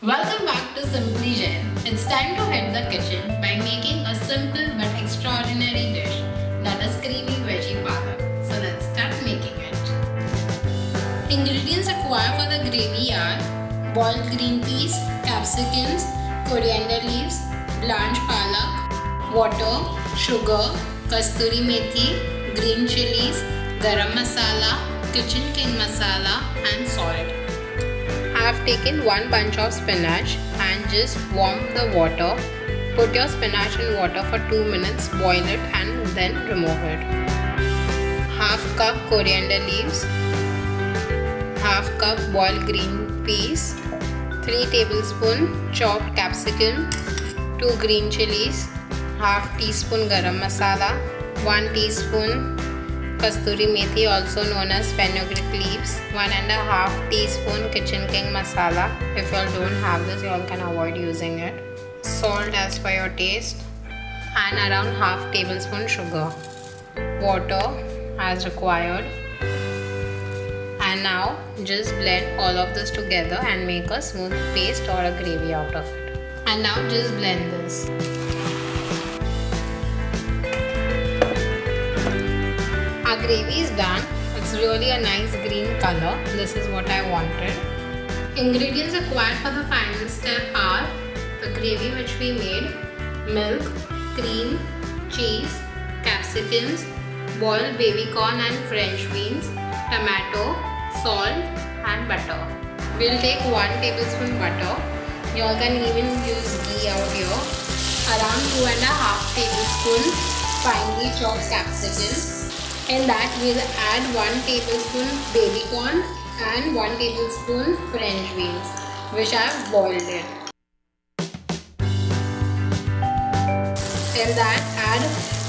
Welcome back to Simply Jain. It's time to hit the kitchen by making a simple but extraordinary dish that is creamy veggie palak. So let's start making it. Ingredients required for the gravy are boiled green peas, capsicums, coriander leaves, blanched palak, water, sugar, Kasuri Methi, green chillies, garam masala, Kitchen King Masala and salt. I have taken one bunch of spinach and just warm the water. Put your spinach in water for 2 minutes, boil it and then remove it. Half cup coriander leaves, half cup boiled green peas, 3 tablespoons chopped capsicum, 2 green chillies, half teaspoon garam masala, 1 teaspoon Kasuri Methi, also known as fenugreek leaves, 1.5 teaspoon Kitchen King Masala. If you all don't have this, you all can avoid using it. Salt as per your taste and around half tablespoon sugar. Water as required. And now just blend all of this together and make a smooth paste or a gravy out of it. And now just blend this. Our gravy is done. It's really a nice green color. This is what I wanted. Ingredients required for the final step are the gravy which we made, milk, cream, cheese, capsicums, boiled baby corn and French beans, tomato, salt and butter. We'll take 1 tablespoon butter. You all can even use ghee out here. Around 2.5 tablespoons finely chopped capsicum. In that we'll add 1 tablespoon baby corn and 1 tablespoon French beans which I have boiled it. In that add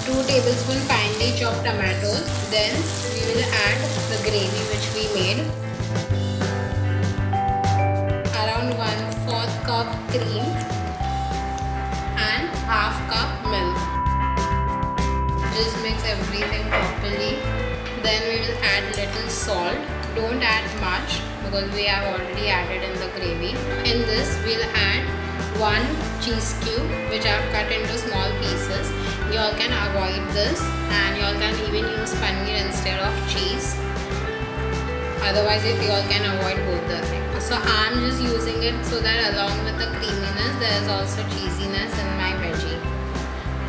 2 tablespoon finely chopped tomatoes. Then we will add the gravy which we made. Around 1/4 cup cream and half cup milk. Just mix everything properly. Then we will add little salt. Don't add much because we have already added in the gravy. In this we'll add 1 cheese cube which I have cut into small pieces. You all can avoid this and you all can even use paneer instead of cheese. Otherwise if you all can avoid both the things. So I am just using it so that along with the creaminess there is also cheesiness in my veggie.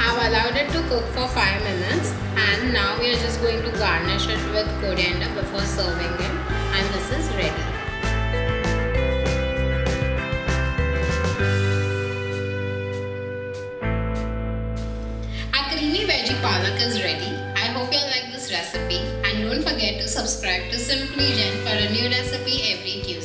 I've allowed it to cook for 5 minutes and now we are just going to garnish it with coriander before serving it, and this is ready. Our creamy veggie palak is ready. I hope you like this recipe and don't forget to subscribe to Simply Jain for a new recipe every Tuesday.